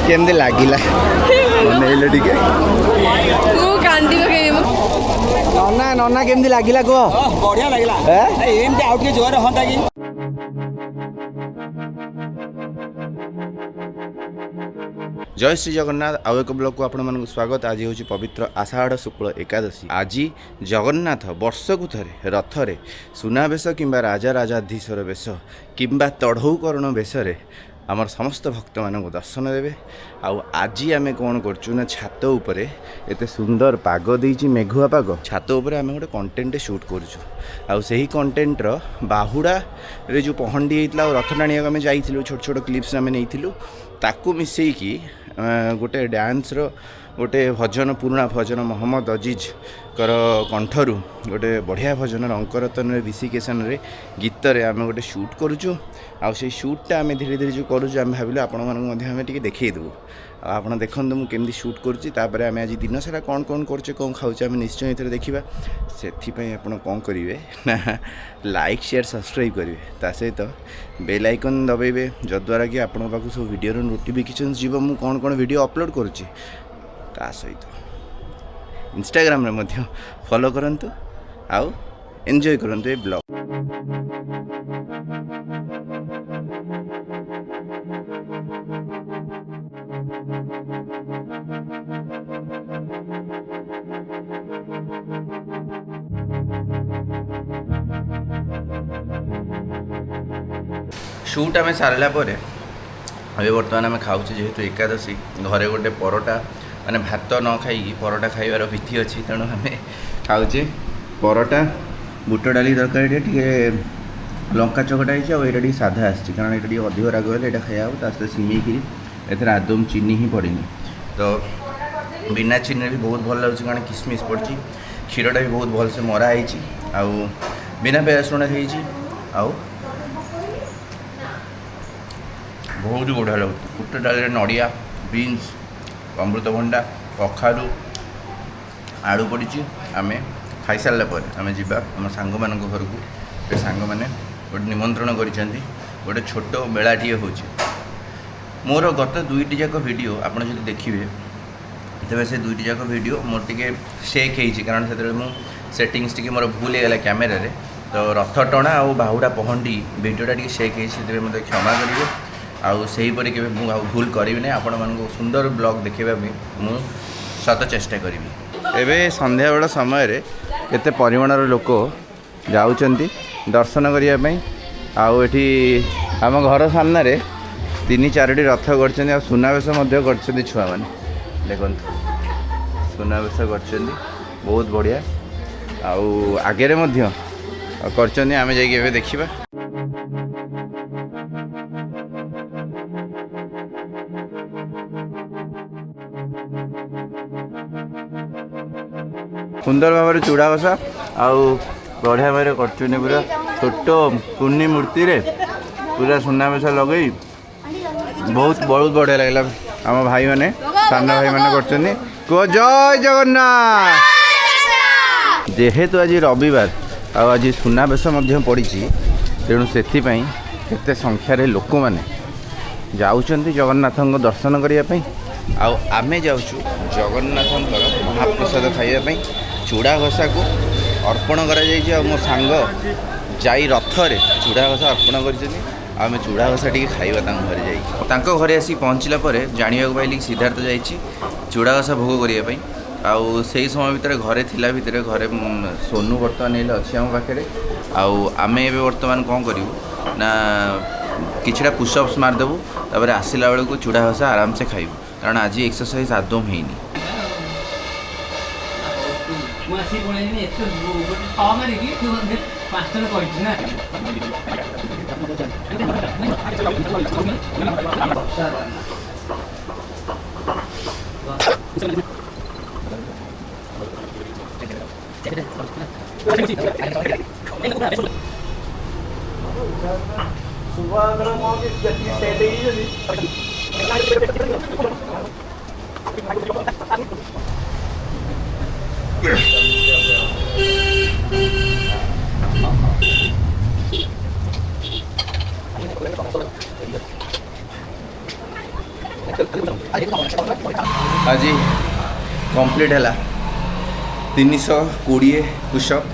केमती लगिला बनइले टिके कांदी नन्ना नन्ना केमती लगिला कह बढ़िया लगिला एमती आउट के जोर हंता कि जय श्री जगन्नाथ आउ एक ब्लॉग को आपण स्वागत। आज हूँ पवित्र आषाढ़ शुक्ल एकादशी। आज जगन्नाथ वर्षकु थरे रथरे सुनावेश किंबा राजा राजाधीशर वेश किंबा तढ़ौकरण वेशरे आमर समस्त भक्त मानक दर्शन देवे। आउ आज आम कौन कर छात उपरे एते सुंदर पाग देइछि मेघुआ पाग छात उपरे आम गोटे कंटेंट शूट करूँ। आउ सही कंटेंटर बाहुड़ा रे जो पहंडी होता रथ टाणी आम जाइलु छोट छोट क्लिप्स आम नहीं ताकू मिसेकी गोटे डांस रो गोटे भजन पुराणा भजन मोहम्मद अजीज कर कंठरू गोटे बढ़िया भजन अंकरतन विशिकेशन रे गीत रे आम गोटे शूट करूँ। आउ से शूटा आम धीरे धीरे जो करूँ आम भाविलु आपण मानक देखई देबू। आप देखते मुझे केमती शूट करुँच आम आज दिन सारा कौन कौन कर कौन खाऊँ आम निश्चय ये देखा से आप कौन करेंगे ना लाइक शेयर सब्सक्राइब करेंगे ता सहित बेल आइकन दबाइबे जद्वारा कि आपण पाक सब वीडियो नोटिफिकेशन जीव मु कौन कौन वीडियो अपलोड करुँची ता सहित इंस्टाग्राम रे फॉलो करंतु आउ एंजॉय करंतु ए ब्लॉग। शूट आम सारा अभी बर्तमान आम खाऊँ जेहेतु एकादशी घरे गोटे परोटा माने भात न खाई परोटा खाइबार विधि अच्छी तेणु आम खाऊे परोटा बुट डाली तरकारी टे लंका चकटा होती साधा आसी कारण ये अधिक राग है ये खाया सहित सिमेकि एथर आदम चीनी ही पड़नी तो बिना चीनी भी बहुत भल लगे कारण किसमिश पड़ी क्षीरटा भी बहुत भल से मराई आउ बिना प्याज रसुण आउ बहुत बढ़िया लगे बुट डाली नड़िया बीन्स अमृतभंडा कखारू आलू पड़ी आम खाई सारा पर आम जा आम सांग मान घर को सांग मैंने गोटे निमंत्रण कर गोटे छोट मेलाटी हो मोर गत दुईटी जाक वीडियो आपड़ जो देखिए तेज से दुईटी जाक वीडियो मोर टे शेक हो कारण से सेटिंग्स टी मोर भूल होगा कैमेरा रे तो रथ टणा और बाहुड़ा पहंडी वीडियोटा टी शेक हो मत क्षमा करेंगे आउ सहीपरि के भूल करी ना आपण मानक सुंदर ब्लॉग देखा मु सत चेष्टा करी। एवं संध्या बेला समय केते परिमाणर लोक जाउचंती दर्शन करने आउ एठी आम घर सामने रे 3-4टी रथ कर सुनावेश कर छुआ मैंने देखो सुनावेश कर बहुत बढ़िया आउ आगे कर आम जा देखा सुंदर भाव चूड़ा बसा आउ बढ़िया भाव कर पूरा छोट कुनी मूर्ति रे पूरा सुनावेश लगे बहुत बहुत बढ़िया लगे आम भाई मैंने सान भाई मैंने कर जय जगन्नाथ। जेहेतु आज रविवार आज सुनावेश पड़ी तेणु से केते संख्यार लोक मैंने जाउछंती जगन्नाथ दर्शन करने आउ आमे जाउछु जगन्नाथ महाप्रसाद खाइबा चूड़ा घसा को अर्पण कर मो सांग जाई रथरे चूड़ा घसा अर्पण कर चूड़ा घसा टी खाइबा घरे घरे आसी पहुँचला जाना पाइली सिद्धार्थ जाइए चूड़ा घसा भोग करने आउ से समय भितर घरे थिला भितर घरे सोनू बर्तमान अच्छी आम पाखे आउ आमे बर्तमान कौन करूँ ना किछटा पुशअप्स मारदेबू तापर आसला बेलू चूड़ा भसा आराम से खाइबू कारण आज एक्सरसाइज आदम हैनी आज कंप्लीट है 320 पुशअप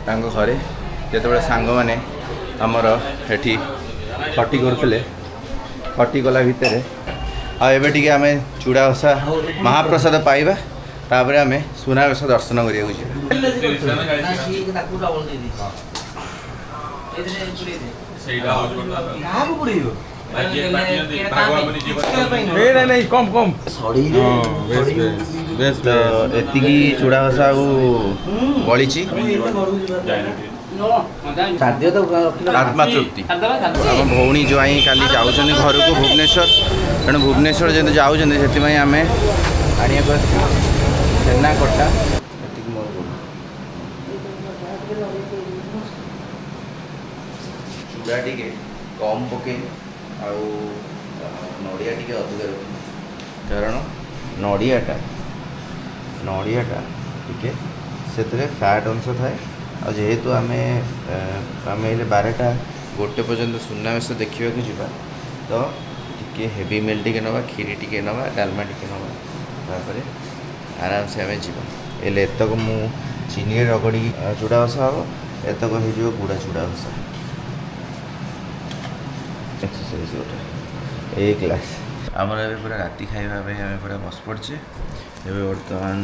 घरे जिते सांग मैंने आमर एठी खटी करते खटी गला भितर आबे टी आम चूड़ा घसा महाप्रसाद पाइबा तापर आम सुनावेश दर्शन करा कम कम एतिकी चूड़ा घसा बड़ी आत्मा तृप्ति आम भौणी ज्वाई काली जाऊँ घर को भुवनेश्वर तेणु भुवनेश्वर जब जाऊँ से आम आने छेना कटा चूड़ा टी कम पके नड़िया टी अधिक रखी कारण नड़ियाटा टी से फैट अंश थाए आ जेहेतु आम 12टा गोटे पर्यंत सुनावेश देखा जावा तो टी हेवी मिल टी नवा खीरी टी नवा डालमा टी नवा तापर आराम से आम जा एतक मु चीनी रगड़ी चूड़ा घसा हम एतक हो गुड़ा चूड़ा घसा एक्सरसाइज गोटे एक क्लास आमर ए पूरा राति खाइबा आम पूरा बस पड़े एवं बर्तमान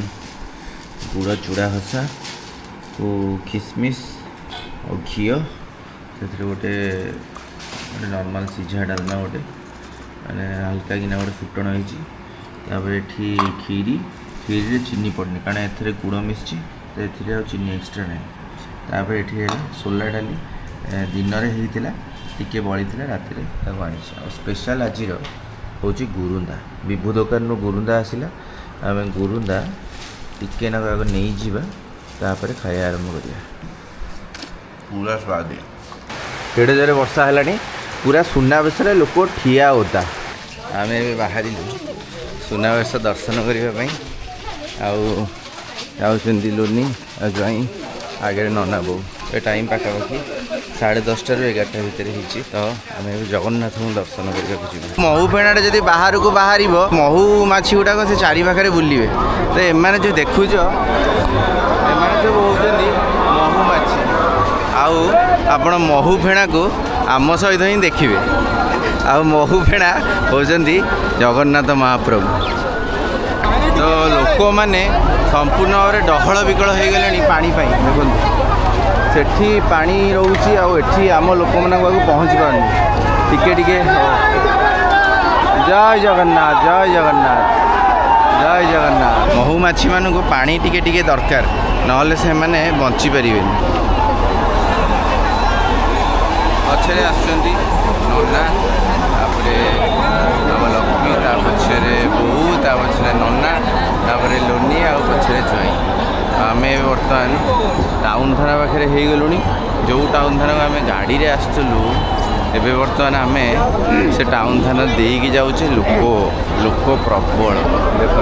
गुड़ चूड़ा घसा को किसमिश और घी से गोटे नॉर्मल सीझा डालमा गोटे मैंने हल्का किना गोटे फुटण होपर खीरी खीरी चीनी पड़नी कारण एथेर गुड़ मिसी तो ये चीनी एक्सट्रा ना तापर ये सोला डाली दिन में होता टिके बड़ी राति आनी स्पेशल आज हूँ गुरुंदा विभु दुकान गुरुंदा आसला आम गुरुंदा टिके ना नहीं जावा तापर खाया आरंभ करिया पूरा स्वाद केड़े जोरे वर्षा है पूरा सुनावेश लोक ठिया होता आम बाहर सुनावेश दर्शन करने आउंदी लुनी ज्वाई आगे नना बो ये टाइम पाखापाखि 10:30 ରୁ 11ଟା भितर होती तो आम जगन्नाथ को दर्शन करने महू फेणाटे जब बाहर को बाहर महू माछी गुड़ाक से चारि पाखे बुलवे तो एम जो देखुच सब होती महू माछी आपण महू फेणा को आम सहित ही देखिए आ महू फेणा होती जगन्नाथ महाप्रभु तो लोक मैंने संपूर्ण भाव डहल विकल हो गले पानी देखो सेठी पानी रोची आठी आम लोक मान पहुँची पारनी टिके टिके जय जगन्नाथ जय जगन्नाथ जय जगन्नाथ महू माछी मान को पानी टिके टिके दरकार नहले से मैंने बंची पारे पछे आसुँच नना आम लक्ष्मी पछे बोऊ पछे नना लोनी आ पछे ज्वाई आम बर्तमान टाउन थाना पाखे हो गलु जो टाउन थाना आम गाड़ी रे आसलु एबे बर्तमान आम से टाउन थाना देकी जाऊे लोक प्रबल देख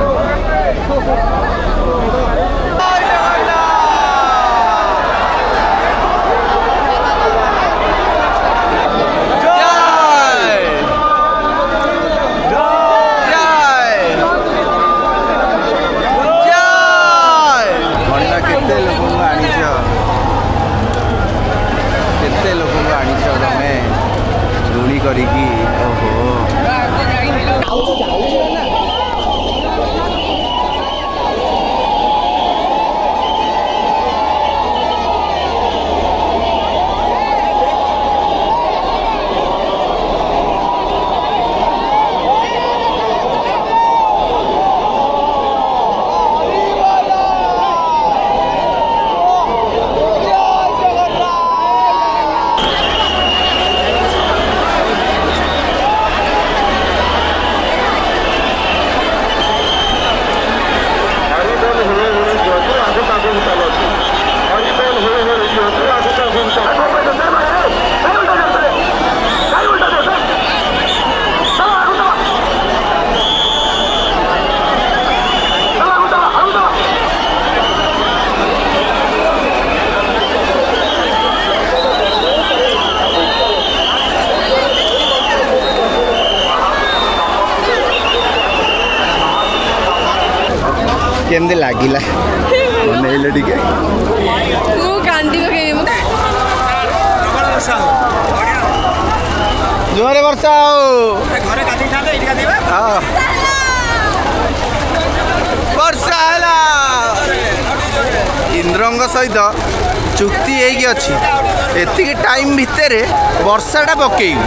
करिकी ओहो କେମିତି ଲାଗିଲା ବନେଇଲେ ଟିକେ ମୁଁ କାନ୍ଦି ପକେଇବି ମୁଁ ଜୋରେ ବର୍ଷା ହଉ ଘରେ ଗାଧେଇଥାନ୍ତେ ଏଇଠି ଗାଧେଇବା ହଁ ବର୍ଷା ହେଲା ଇନ୍ଦ୍ରଙ୍କ ସହିତ ଚୁକ୍ତି ହେଇକି ଅଛି ଏତିକି ଟାଇମ୍ ଭିତରେ ବର୍ଷାଟା ପକେଇବି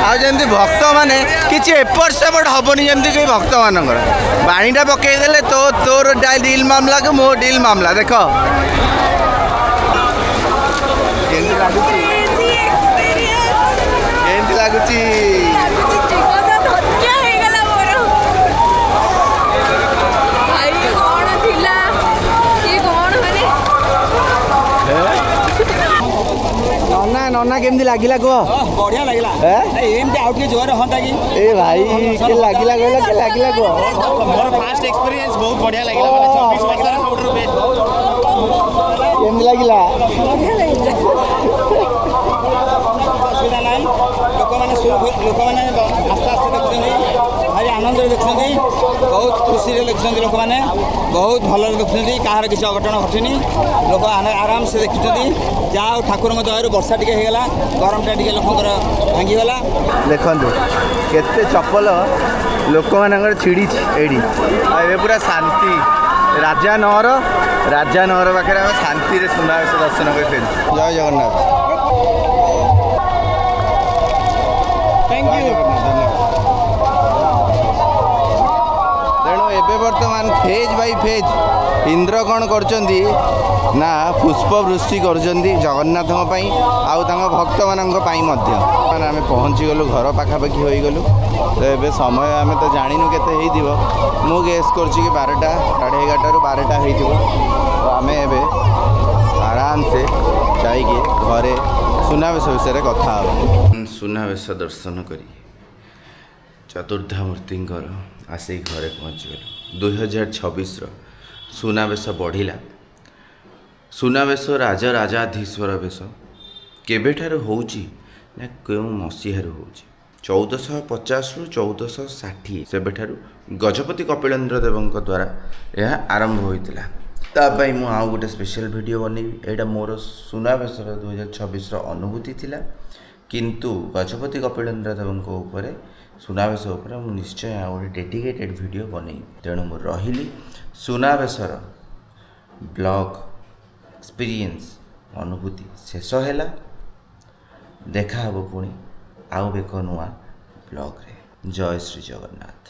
ଆଉ ଯେମିତି ଭକ୍ତମାନେ କିଛି ଏପଟ ସେପଟ ହେବନି ଯେମିତି କି ଭକ୍ତମାନଙ୍କର ପାଣିଟା ପକେଇଦେଲେ ତୋର ଡିଲ୍ ମାମଲାକୁ ମୋ ଡିଲ୍ ମାମଲା ଦେଖ କେମିତି ଲାଗୁଛି କେମିତି ଲାଗୁଛି ନନା କେମିତି ଲାଗିଲା କୁହ ବଢିଆ ଲାଗିଲା ଏମିତି ଆଉ ଟିକେ ଜୋରରେ ହନ୍ତା କି ଏ ଭାଇ କେ ଲାଗିଲା କହିଲା କେ ଲାଗିଲା କୁହ ମୋର ଫାଷ୍ଟ ଏକ୍ସପିରିଏନ୍ସ ବହୁତ ବଢିଆ ଲାଗିଲା ମାନେ 24 ବର୍ଷର ସବୁଠୁ ବେଷ୍ଟ କେମିତି ଲାଗିଲା ଅସୁବିଧା ନାହିଁ ଲୋକମାନେ ଆସ୍ତେ ଆସ୍ତେ ଦେଖୁଛନ୍ତି ଭାରି ଆନନ୍ଦରେ ଦେଖୁଛନ୍ତି ବହୁତ ଖୁସିରେ ଦେଖୁଛନ୍ତି ଲୋକମାନେ ବହୁତ ଭଲରେ ଦେଖୁଛନ୍ତି କାହାର କିଛି ଅଘଟଣ ଘଟିନି ଲୋକ ଆରାମସେ ଦେଖୁଛନ୍ତି ଯାହା ହଉ ଠାକୁରଙ୍କ ଦୟାରୁ ବର୍ଷା ଟିକେ ହେଇଗଲା ଗରମଟା ଟିକେ ଲୋକଙ୍କର ଭାଙ୍ଗିଗଲା ଦେଖନ୍ତୁ କେତେ ଚପଲ ଲୋକମାନଙ୍କର ଛିଡ଼ିଛି ଏଇଠି ଆଉ ଏବେ ପୁରା ଶାନ୍ତି ରାଜାନଗର ପାଖରେ ଆମେ ଶାନ୍ତିରେ ସୁନାବେଶ ଦର୍ଶନ କରି ଫେରୁଛୁ ଜୟ ଜଗନ୍ନାଥ ତେଣୁ ଏବେ ବର୍ତ୍ତମାନ ଫେଜ୍ ବାଇ ଫେଜ୍ ଇନ୍ଦ୍ର କ'ଣ କରୁଛନ୍ତି ନା ପୁଷ୍ପ ବୃଷ୍ଟି କରୁଛନ୍ତି ଜଗନ୍ନାଥଙ୍କ ପାଇଁ ଆଉ ତାଙ୍କ ଭକ୍ତମାନଙ୍କ ପାଇଁ ମଧ୍ୟ ମାନେ ଆମେ ପହଞ୍ଚିଗଲୁ ଘର ପାଖାପାଖି ହୋଇଗଲୁ ତ ଏବେ ସମୟ ଆମେ ତ ଜାଣିନୁ କେତେ ହେଇଥିବ ମୁଁ ଗେସ୍ କରୁଛି କି 12ଟା 11:30ରୁ 12ଟା ହେଇଥିବ ତ ଆମେ ଏବେ ଆରାମସେ ଯାଇକି ଘରେ ସୁନାବେଶ ବିଷୟରେ କଥା ହେବା ସୁନାବେଶ ଦର୍ଶନ କରି ଚତୁର୍ଦ୍ଧାମୂର୍ତ୍ତିଙ୍କର ଆସି ଘରେ ପହଞ୍ଚିଗଲୁ 2026ର ସୁନାବେଶ ବଢ଼ିଲା ସୁନାବେଶ ରାଜାଧୀଶ୍ୱର ବେଶ କେବେଠାରୁ ହେଉଛି ନା କେଉଁ ମସିହାରୁ ହେଉଛି 1450ରୁ 1460 ସେବେଠାରୁ ଗଜପତି କପିଳେନ୍ଦ୍ର ଦେବଙ୍କ ଦ୍ୱାରା ଏହା ଆରମ୍ଭ ହୋଇଥିଲା ତା ପାଇଁ ମୁଁ ଆଉ ଗୋଟେ ସ୍ପେଶାଲ ଭିଡ଼ିଓ ବନେଇବି ଏଇଟା ମୋର ସୁନାବେଶର 2026ର ଅନୁଭୂତି ଥିଲା କିନ୍ତୁ ଗଜପତି କପିଳେନ୍ଦ୍ର ଦେବଙ୍କ ଉପରେ ସୁନାବେଶ ଉପରେ ମୁଁ ନିଶ୍ଚୟ ଆଉ ଗୋଟେ ଡେଡିକେଟେଡ୍ ଭିଡ଼ିଓ ବନେଇବି ତେଣୁ ମୁଁ ରହିଲି ସୁନାବେଶର ବ୍ଲଗ୍ ଏକ୍ସପିରିଏନ୍ସ ଅନୁଭୂତି ଶେଷ ହେଲା ଦେଖା ହେବ ପୁଣି ଆଉ ଏକ ନୂଆ ବ୍ଲଗ୍ରେ ଜୟ ଶ୍ରୀ ଜଗନ୍ନାଥ।